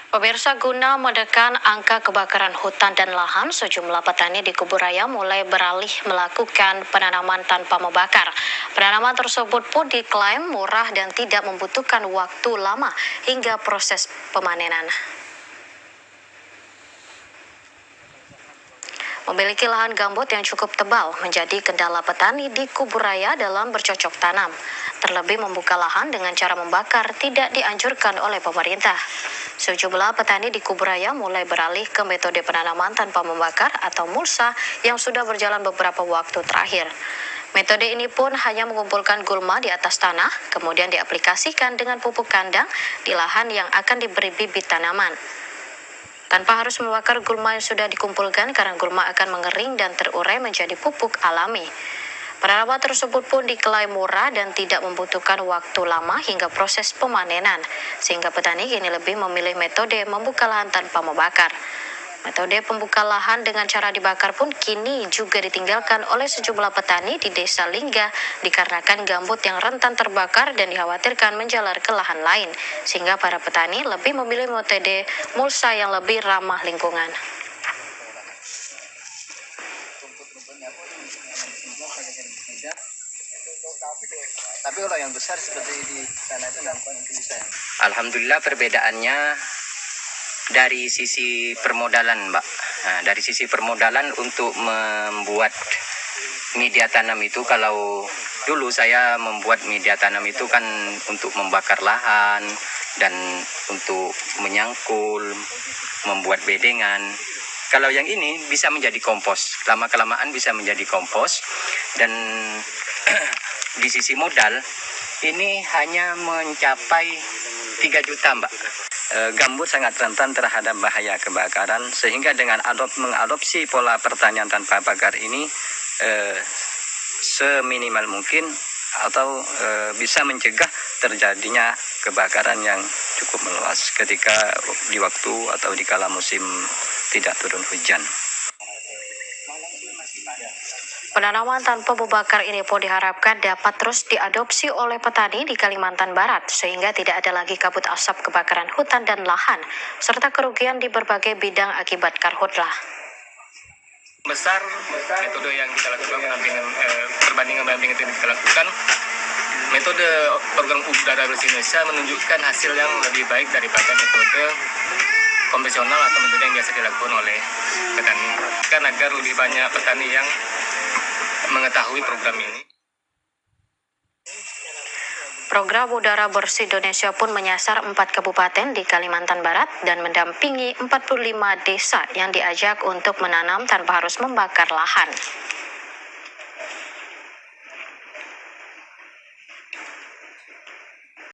Pemirsa, guna menekan angka kebakaran hutan dan lahan, sejumlah petani di Kubu Raya mulai beralih melakukan penanaman tanpa membakar. Penanaman tersebut pun diklaim murah dan tidak membutuhkan waktu lama hingga proses pemanenan. Memiliki lahan gambut yang cukup tebal menjadi kendala petani di Kubu Raya dalam bercocok tanam. Terlebih membuka lahan dengan cara membakar tidak dianjurkan oleh pemerintah. Sejumlah petani di Kubu Raya mulai beralih ke metode penanaman tanpa membakar atau mulsa yang sudah berjalan beberapa waktu terakhir. Metode ini pun hanya mengumpulkan gulma di atas tanah, kemudian diaplikasikan dengan pupuk kandang di lahan yang akan diberi bibit tanaman. Tanpa harus membakar gulma yang sudah dikumpulkan karena gulma akan mengering dan terurai menjadi pupuk alami. Penanaman tersebut pun diklaim murah dan tidak membutuhkan waktu lama hingga proses pemanenan, sehingga petani kini lebih memilih metode membuka lahan tanpa membakar. Metode pembuka lahan dengan cara dibakar pun kini juga ditinggalkan oleh sejumlah petani di Desa Lingga dikarenakan gambut yang rentan terbakar dan dikhawatirkan menjalar ke lahan lain, sehingga para petani lebih memilih metode mulsa yang lebih ramah lingkungan. Tapi kalau yang besar seperti di sana itu nampak bisa. Alhamdulillah perbedaannya dari sisi permodalan, Mbak. Nah, dari sisi permodalan untuk membuat media tanam itu, kalau dulu saya membuat media tanam itu kan untuk membakar lahan dan untuk menyangkul, membuat bedengan. Kalau yang ini bisa menjadi kompos, lama-kelamaan bisa menjadi kompos. Dan di sisi modal ini hanya mencapai 3 juta, Mbak. Gambut sangat rentan terhadap bahaya kebakaran, sehingga dengan mengadopsi pola pertanian tanpa bakar ini seminimal mungkin atau bisa mencegah terjadinya kebakaran yang cukup meluas ketika di waktu atau di kala musim tidak turun hujan. Penanaman tanpa membakar ini pun diharapkan dapat terus diadopsi oleh petani di Kalimantan Barat, sehingga tidak ada lagi kabut asap kebakaran hutan dan lahan, serta kerugian di berbagai bidang akibat karhutlah. Besar metode yang kita lakukan perbandingan yang kita lakukan, metode program udara bersih Indonesia menunjukkan hasil yang lebih baik daripada metode konvensional atau metode yang biasa dilakukan oleh petani. Kan agar lebih banyak petani yang mengetahui program ini. Program Udara Bersih Indonesia pun menyasar 4 kabupaten di Kalimantan Barat dan mendampingi 45 desa yang diajak untuk menanam tanpa harus membakar lahan.